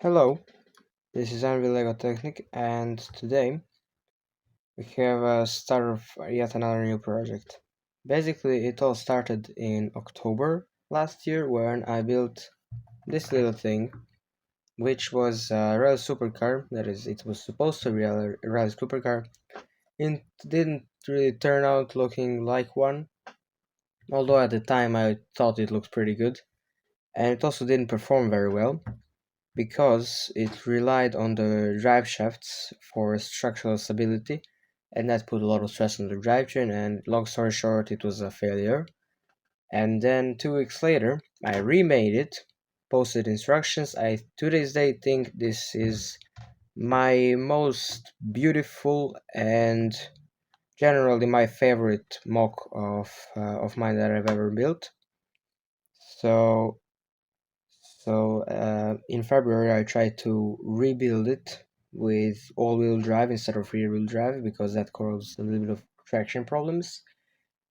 Hello, this is Anvil Lego Technic, and today we have a start of yet another new project. Basically, it all started in October last year when I built this little thing, which was a rail supercar. That is, it was supposed to be a rail supercar. It didn't really turn out looking like one, although at the time I thought it looked pretty good, and it also didn't perform very well, because it relied on the drive shafts for structural stability, and that put a lot of stress on the drivetrain. And long story short, it was a failure. And then 2 weeks later, I remade it, posted instructions. I to this day think this is my most beautiful and generally my favorite mock of mine that I've ever built. So in February, I tried to rebuild it with all-wheel drive instead of rear-wheel drive because that caused a little bit of traction problems.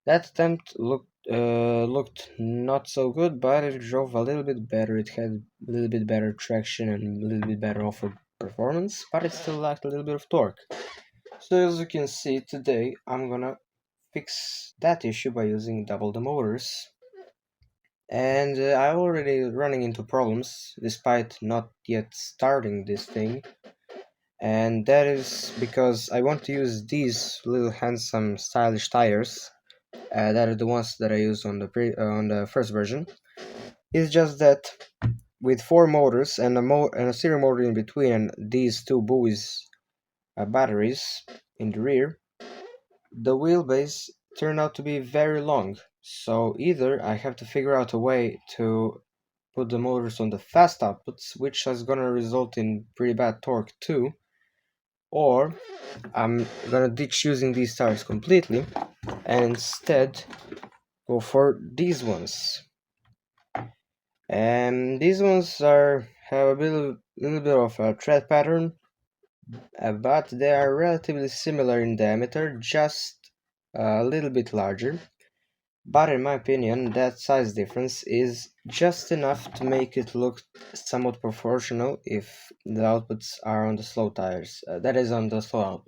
That attempt looked not so good, but it drove a little bit better. It had a little bit better traction and a little bit better off-road performance, but it still lacked a little bit of torque. So as you can see today, I'm gonna fix that issue by using double the motors. And I'm already running into problems despite not yet starting this thing. And that is because I want to use these little handsome stylish tires. That are the ones that I used on the first version. It's just that with four motors and a serial motor in between, and these two buoys batteries in the rear, the wheelbase turned out to be very long. So either I have to figure out a way to put the motors on the fast outputs, which is gonna result in pretty bad torque too, or I'm gonna ditch using these tires completely and instead go for these ones. And these ones have a little bit of a tread pattern, but they are relatively similar in diameter, just a little bit larger. But in my opinion, that size difference is just enough to make it look somewhat proportional if the outputs are on the slow tires. That is on the slow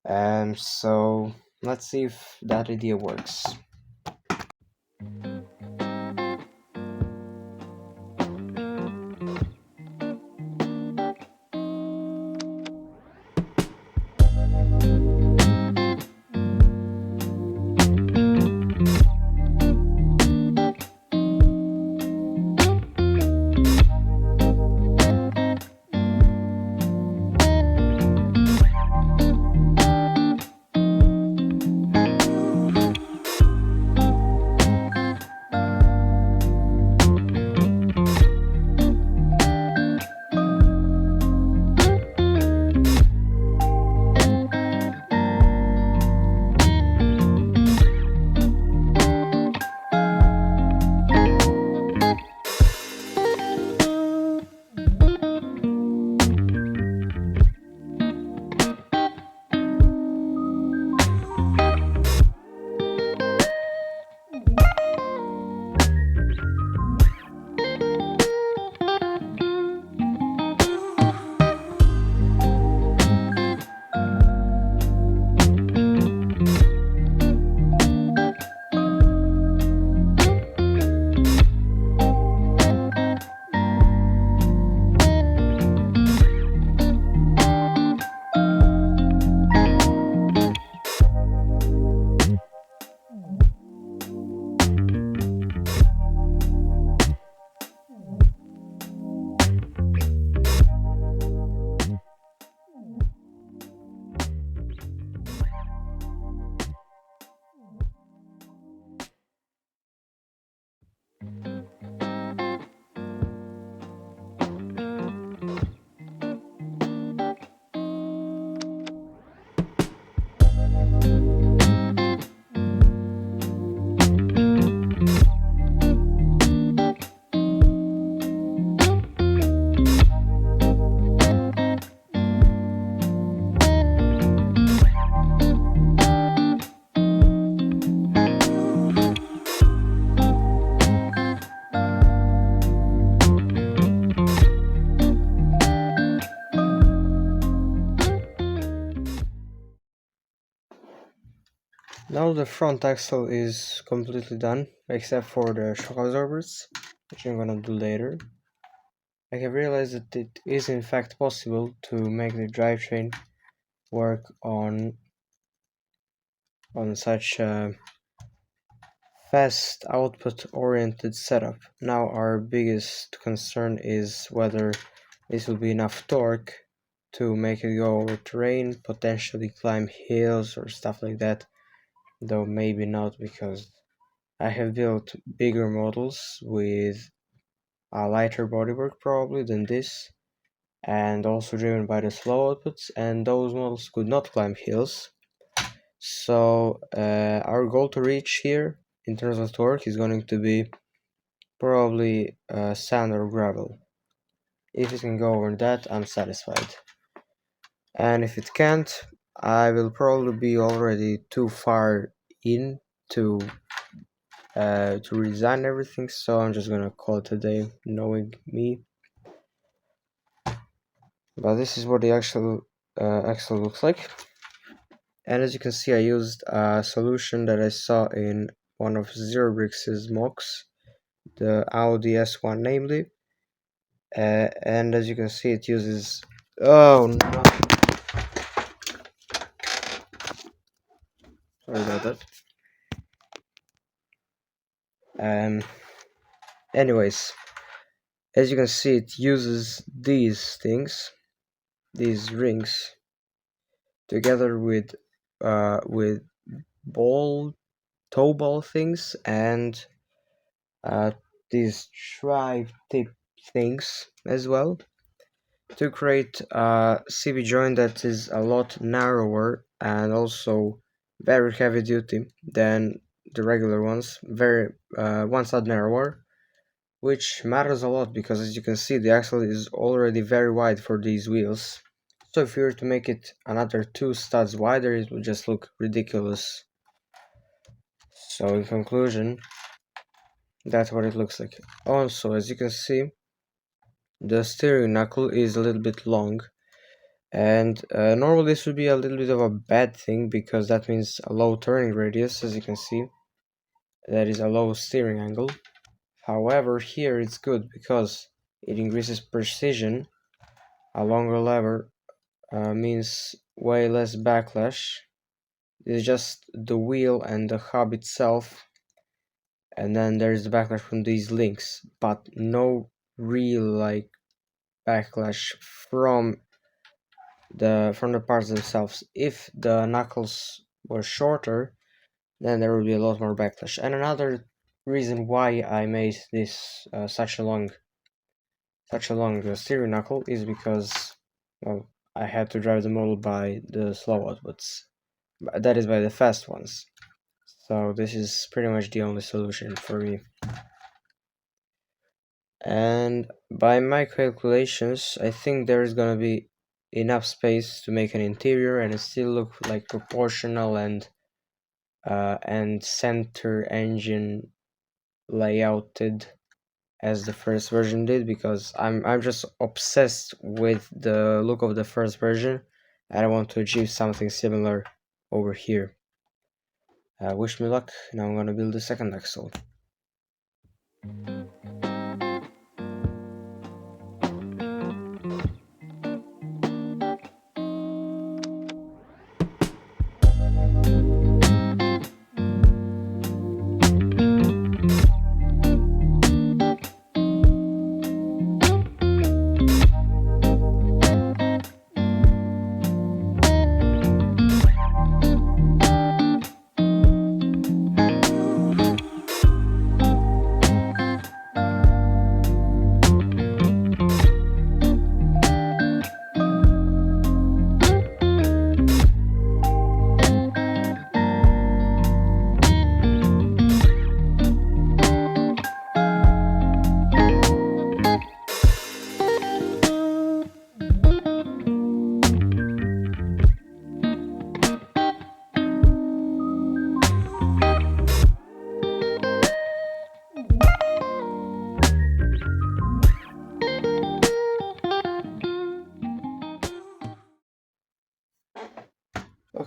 outputs. So let's see if that idea works. Now the front axle is completely done, except for the shock absorbers, which I'm gonna do later. I have realized that it is in fact possible to make the drivetrain work on such a fast output oriented setup. Now our biggest concern is whether this will be enough torque to make it go over terrain, potentially climb hills or stuff like that, though maybe not, because I have built bigger models with a lighter bodywork probably than this, and also driven by the slow outputs, and those models could not climb hills. So our goal to reach here in terms of torque is going to be probably sand or gravel. If it can go over that, I'm satisfied. And if it can't, I will probably be already too far in to redesign everything, so I'm just gonna call it a day, knowing me. But this is what the actual axle looks like. And as you can see, I used a solution that I saw in one of Zerobrix's mocks, the Audi S1 namely. And as you can see, it uses... Oh no! Sorry about that. Anyways, as you can see, it uses these things, these rings, together with ball toe ball things and these tri-tip things as well, to create a CV joint that is a lot narrower and also very heavy duty than the regular ones, very one side narrower, which matters a lot because as you can see the axle is already very wide for these wheels. So if you were to make it another 2 studs wider, it would just look ridiculous. So in conclusion, that's what it looks like. Also, as you can see, the steering knuckle is a little bit long, and normally this would be a little bit of a bad thing because that means a low turning radius. As you can see, that is a low steering angle. However, here it's good because it increases precision. A longer lever means way less backlash. It's just the wheel and the hub itself, and then there's the backlash from these links, but no real like backlash from the parts themselves. If the knuckles were shorter, then there would be a lot more backlash. And another reason why I made this such a long steering knuckle is because, well, I had to drive the model by the slow outputs, that is by the fast ones. So this is pretty much the only solution for me. And by my calculations, I think there's gonna be enough space to make an interior and it still look like proportional and center engine layouted as the first version did, because I'm just obsessed with the look of the first version and I want to achieve something similar over here. Wish me luck. Now I'm gonna build the second axle.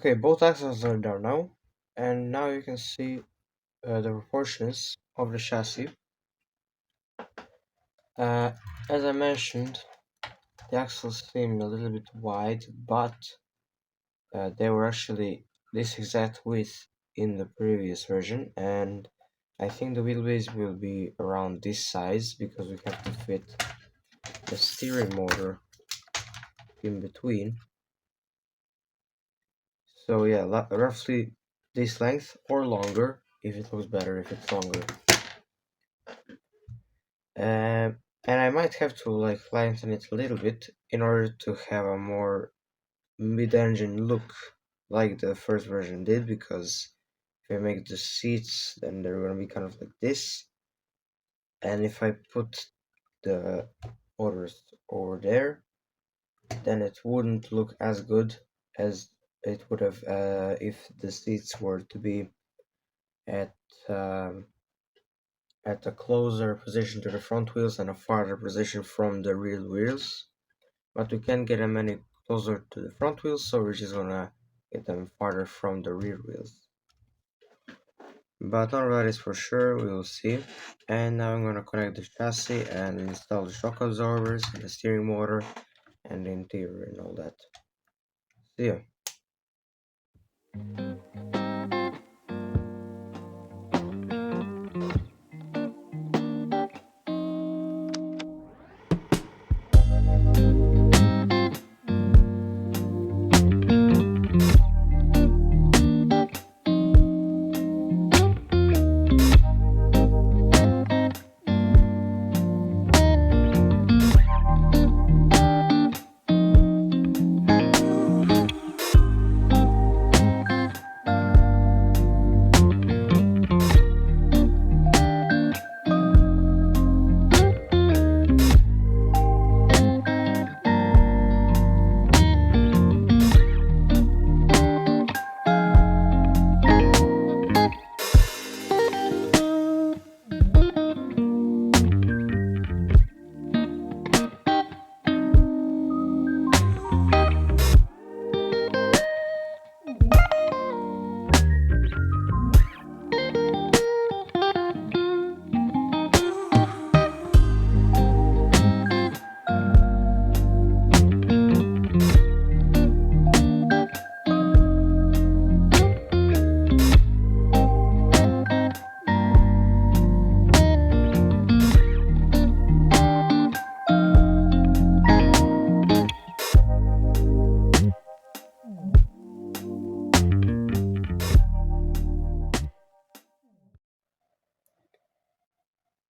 Okay, both axles are done now. And now you can see the proportions of the chassis. Uh, as I mentioned, the axles seem a little bit wide, but they were actually this exact width in the previous version, and I think the wheelbase will be around this size because we have to fit the steering motor in between. So yeah, roughly this length or longer if it looks better if it's longer. And I might have to like lengthen it a little bit in order to have a more mid-engine look like the first version did, because if I make the seats then they're gonna be kind of like this, and if I put the motors over there then it wouldn't look as good as it would have if the seats were to be at um, at a closer position to the front wheels and a farther position from the rear wheels. But we can't get them any closer to the front wheels, so we're just gonna get them farther from the rear wheels. But none of that is for sure, we will see. And now I'm gonna connect the chassis and install the shock absorbers and the steering motor and the interior and all that. See ya.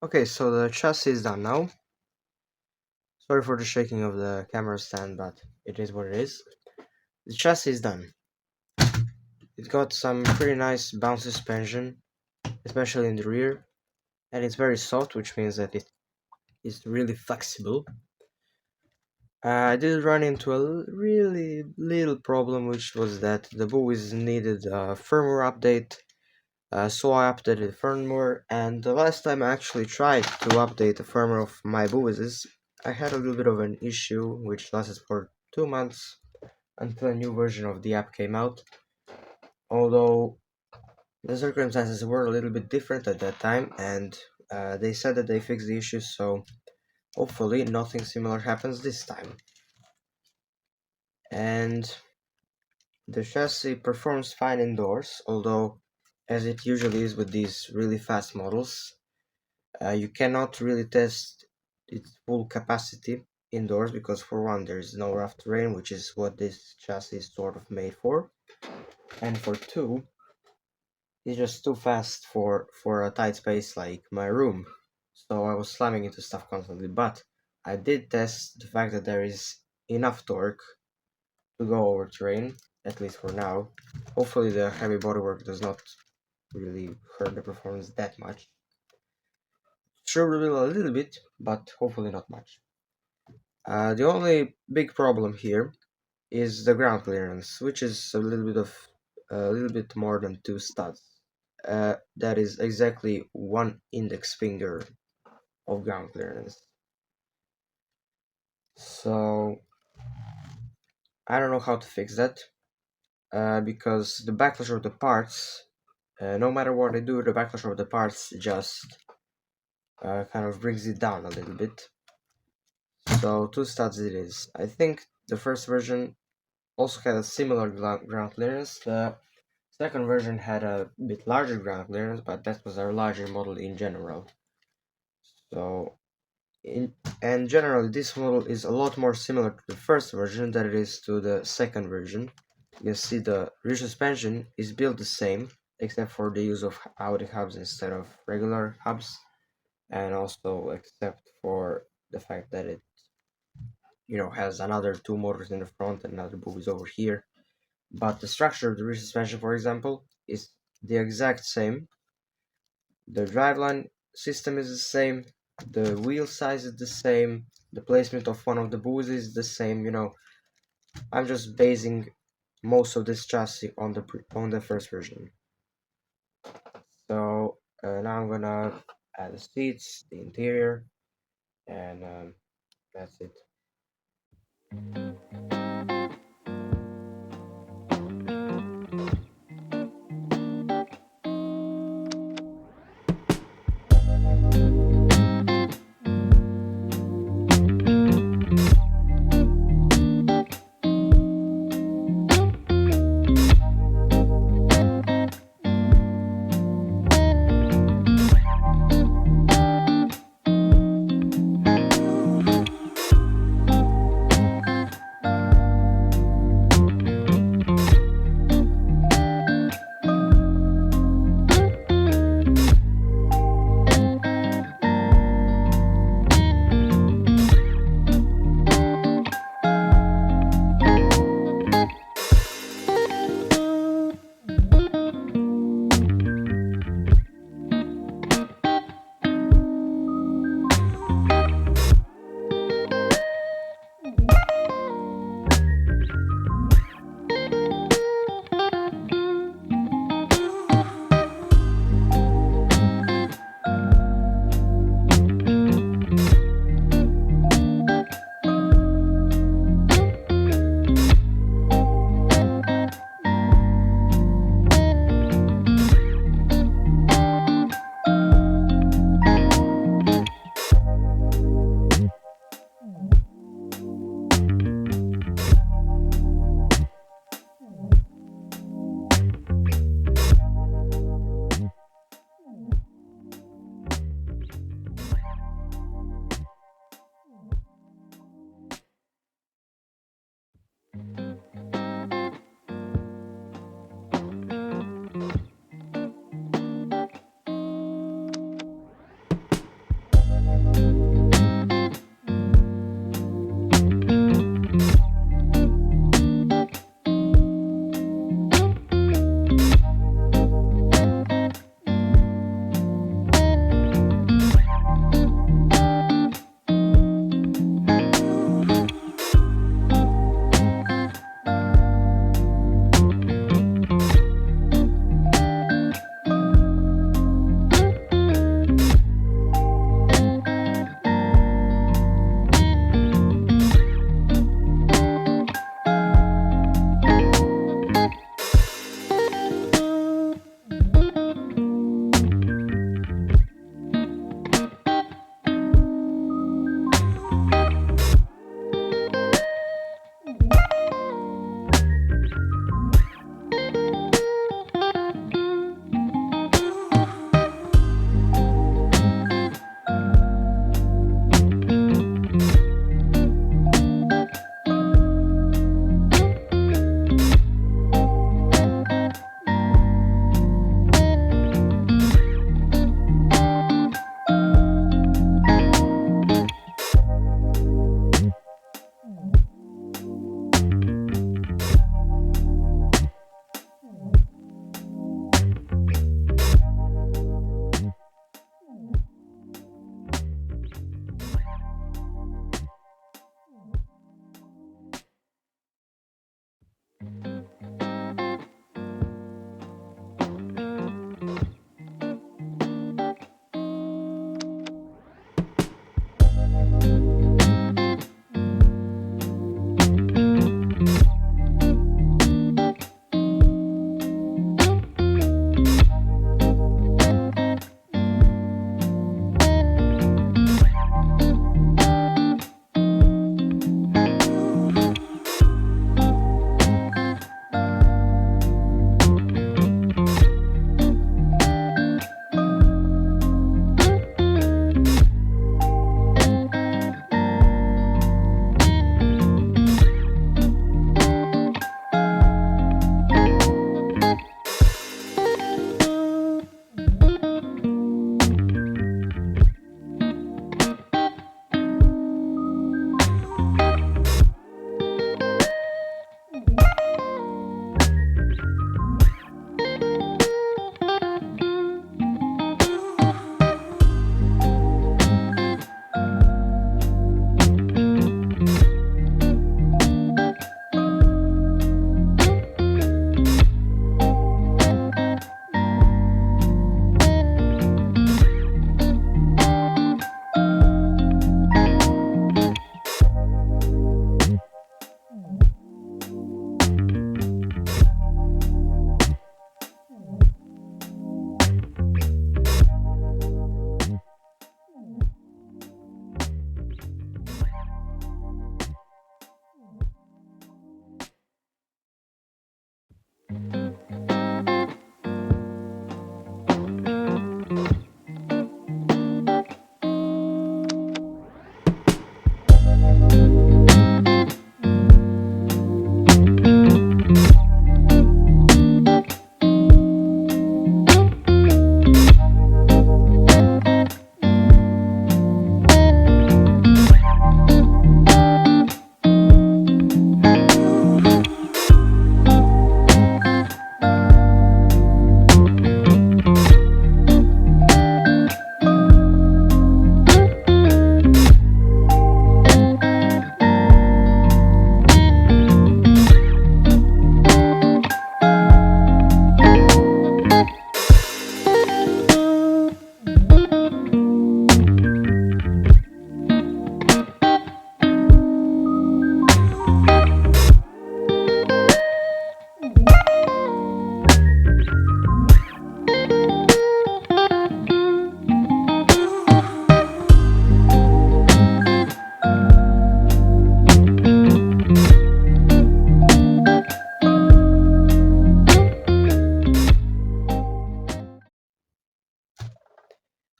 Okay, so the chassis is done now. Sorry for the shaking of the camera stand, but it is what it is. The chassis is done. It got some pretty nice bouncy suspension, especially in the rear, and it's very soft, which means that it is really flexible. I did run into a really little problem, which was that the buoys needed a firmware update, so I updated the firmware, and the last time I actually tried to update the firmware of my buoys, I had a little bit of an issue which lasted for 2 months until a new version of the app came out, although the circumstances were a little bit different at that time, and they said that they fixed the issue, so hopefully nothing similar happens this time. And the chassis performs fine indoors, although, as it usually is with these really fast models, you cannot really test its full capacity indoors because, for one, there is no rough terrain, which is what this chassis is sort of made for, and for two, it's just too fast for a tight space like my room. So I was slamming into stuff constantly, but I did test the fact that there is enough torque to go over terrain, at least for now. Hopefully the heavy bodywork does not really hurt the performance that much. Sure will a little bit, but hopefully not much. The only big problem here is the ground clearance, which is a little bit more than two studs. That is exactly one index finger of ground clearance. So I don't know how to fix that because the backlash of the parts No matter what I do, the backlash of the parts just kind of brings it down a little bit. So 2 studs it is. I think the first version also had a similar ground clearance. The second version had a bit larger ground clearance, but that was a larger model in general. So, and generally, this model is a lot more similar to the first version than it is to the second version. You can see the rear suspension is built the same, except for the use of Audi hubs instead of regular hubs, and also except for the fact that it has another 2 motors in the front and another buoys over here. But the structure of the rear suspension, for example, is the exact same. The driveline system is the same, the wheel size is the same, the placement of one of the buoys is the same. I'm just basing most of this chassis on the first version. So now I'm gonna add the seats, the interior, and that's it.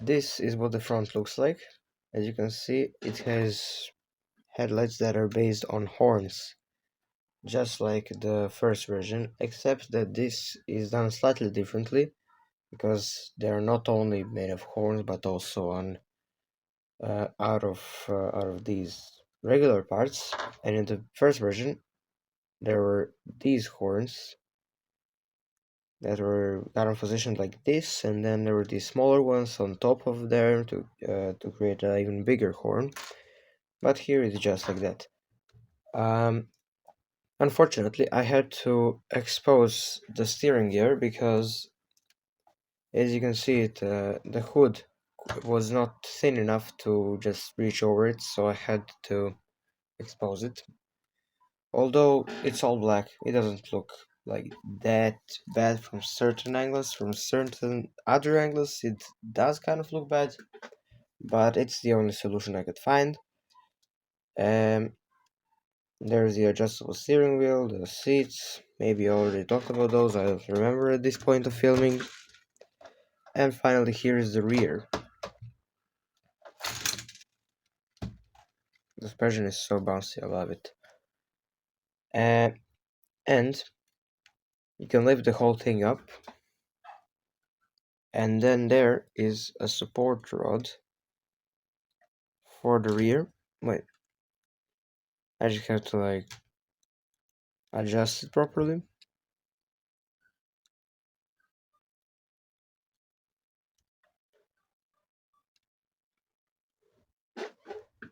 this is what the front looks like. As you can see, it has headlights that are based on horns, just like the first version, except that this is done slightly differently because they are not only made of horns but also on out of these regular parts. And in the first version, there were these horns that were kind of positioned like this, and then there were these smaller ones on top of there to create an even bigger horn. But here it's just like that. Um, Unfortunately, I had to expose the steering gear because, as you can see, the hood was not thin enough to just reach over it, so I had to expose it. Although it's all black, it doesn't look like that bad from certain angles. From certain other angles, it does kind of look bad, but it's the only solution I could find. Um, there's the adjustable steering wheel, the seats. Maybe I already talked about those. I don't remember at this point of filming. And finally, here is the rear. The suspension is so bouncy, I love it. And you can lift the whole thing up, and then there is a support rod for the rear. Wait, I just have to like adjust it properly.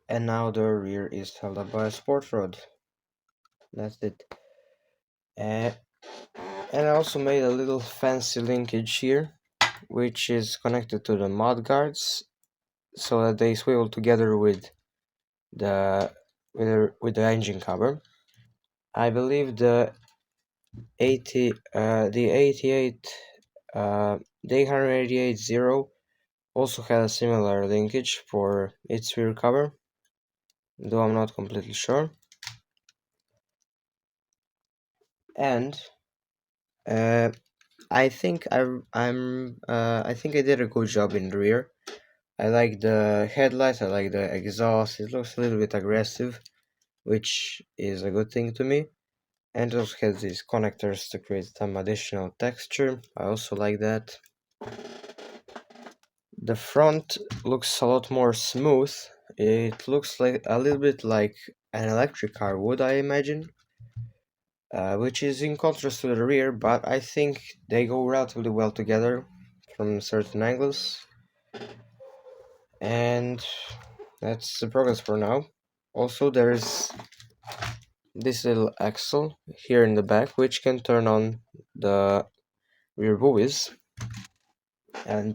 And now the rear is held up by a support rod. That's it. And I also made a little fancy linkage here, which is connected to the mud guards, so that they swivel together with the with the engine cover. I believe the 88 the 888 also had a similar linkage for its rear cover, though I'm not completely sure. And I think I think I did a good job in the rear. I like the headlights, I like the exhaust. It looks a little bit aggressive, which is a good thing to me. And it also has these connectors to create some additional texture. I also like that. The front looks a lot more smooth. It looks like a little bit like an electric car would, I imagine. Which is in contrast to the rear, but I think they go relatively well together from certain angles. And that's the progress for now. Also, there's this little axle here in the back, which can turn on the rear buoys, and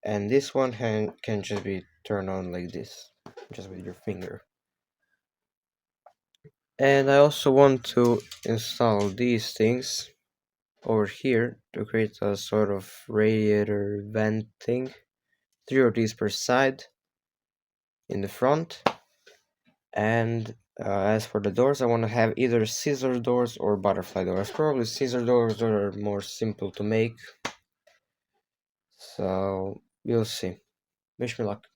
this one can just be turned on like this, just with your finger. And I also want to install these things over here to create a sort of radiator vent thing. 3 of these per side in the front. And as for the doors, I want to have either scissor doors or butterfly doors. Probably scissor doors are more simple to make. So we'll see. Wish me luck.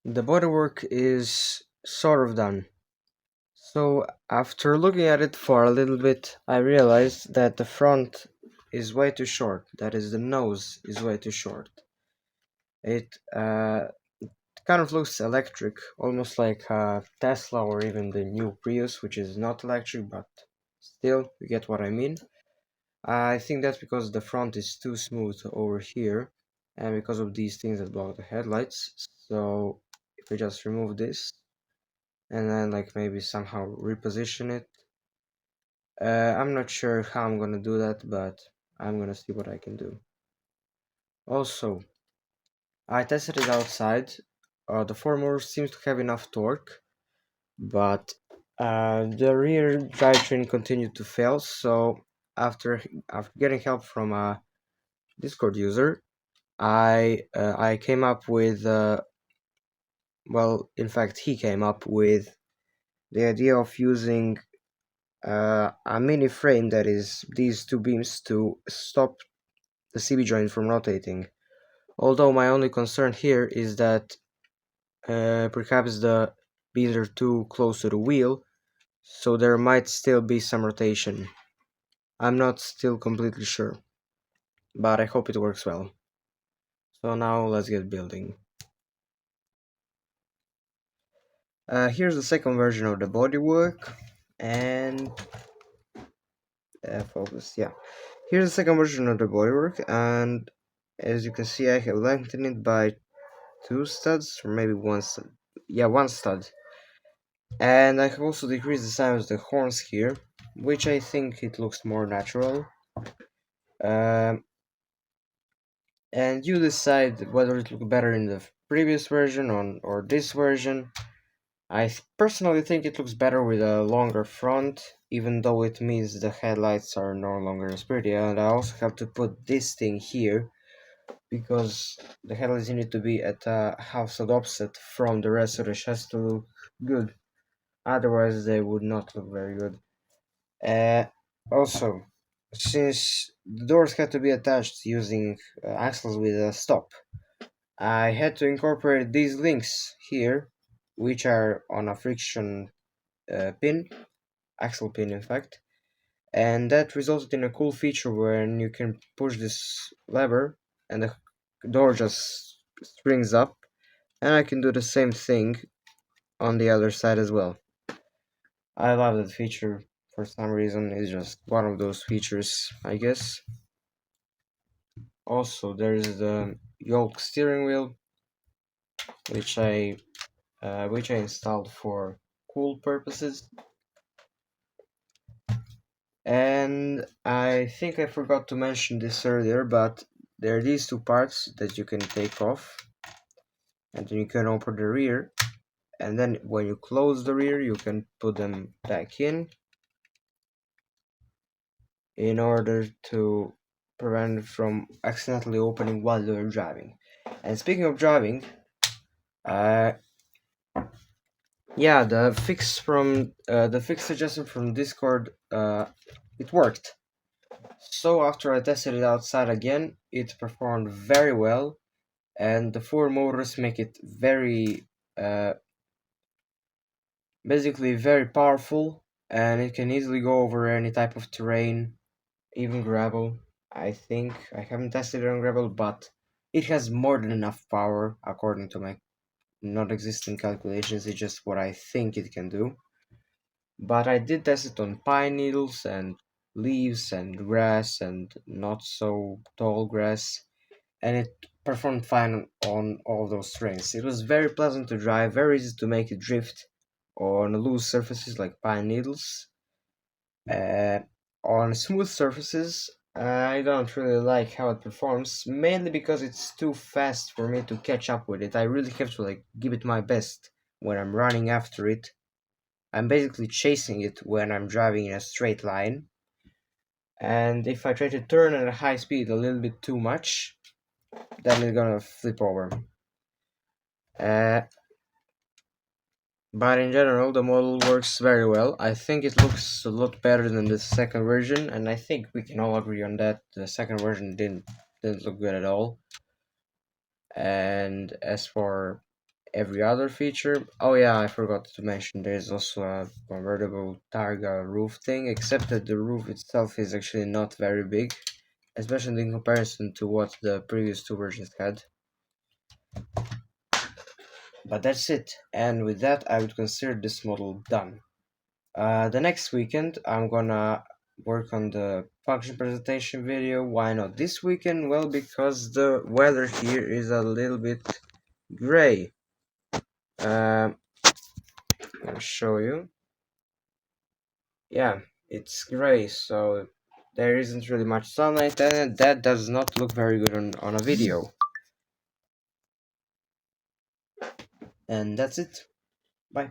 The bodywork is sort of done. So after looking at it for a little bit, I realized that the front is way too short. That is, the nose is way too short. It kind of looks electric, almost like Tesla or even the new Prius, which is not electric, but still, you get what I mean. I think that's because the front is too smooth over here, and because of these things that block the headlights. So if we just remove this, and then like maybe somehow reposition it. I'm not sure how I'm gonna do that, but I'm gonna see what I can do. Also, I tested it outside. The four-motor seems to have enough torque, but the rear drivetrain continued to fail. So after getting help from a Discord user, I came up with well, in fact, he came up with the idea of using a mini frame that is these two beams to stop the CB joint from rotating. Although my only concern here is that perhaps the beams are too close to the wheel, so there might still be some rotation. I'm not still completely sure, but I hope it works well. So now let's get building. Here's the second version of the bodywork, and focus, yeah. Here's the second version of the bodywork, and as you can see, I have lengthened it by two studs, or maybe one stud. Yeah, one stud. And I have also decreased the size of the horns here, which I think it looks more natural. Um, and you decide whether it looks better in the previous version or this version. I personally think it looks better with a longer front, even though it means the headlights are no longer as pretty. And I also have to put this thing here because the headlights need to be at a half stud offset from the rest, so it has to look good. Otherwise, they would not look very good. Also, since the doors had to be attached using axles with a stop, I had to incorporate these links here, which are on a friction pin, axle pin in fact, and that resulted in a cool feature when you can push this lever and the door just springs up, and I can do the same thing on the other side as well. I love that feature for some reason. It's just one of those features, I guess. Also, there's the yoke steering wheel, which I installed for cool purposes. And I think I forgot to mention this earlier, but there are these two parts that you can take off, and then you can open the rear, and then when you close the rear, you can put them back in order to prevent it from accidentally opening while you're driving. And speaking of driving, uh, yeah, the fix suggestion from Discord, it worked. So after I tested it outside again, it performed very well, and the four motors make it basically very powerful, and it can easily go over any type of terrain, even gravel. I think I haven't tested it on gravel, but it has more than enough power according to my non-existent calculations. It's just what I think it can do. But I did test it on pine needles and leaves and grass and not so tall grass, and it performed fine on all those terrains. It was very pleasant to drive, very easy to make it drift on loose surfaces like pine needles. Uh, on smooth surfaces, I don't really like how it performs, mainly because it's too fast for me to catch up with it. I really have to like give it my best when I'm running after it. I'm basically chasing it when I'm driving in a straight line. And if I try to turn at a high speed a little bit too much, then it's gonna flip over. Uh, but in general, the model works very well. I think it looks a lot better than the second version, and I think we can all agree on that. The second version didn't look good at all. And as for every other feature, oh yeah, I forgot to mention there's also a convertible Targa roof thing, except that the roof itself is actually not very big. especially in comparison to what the previous two versions had. But that's it, and with that I would consider this model done. The next weekend I'm gonna work on the function presentation video. Why not this weekend? Well, because the weather here is a little bit gray. I'll show you. Yeah, it's gray, so there isn't really much sunlight, and that does not look very good on a video. And that's it. Bye.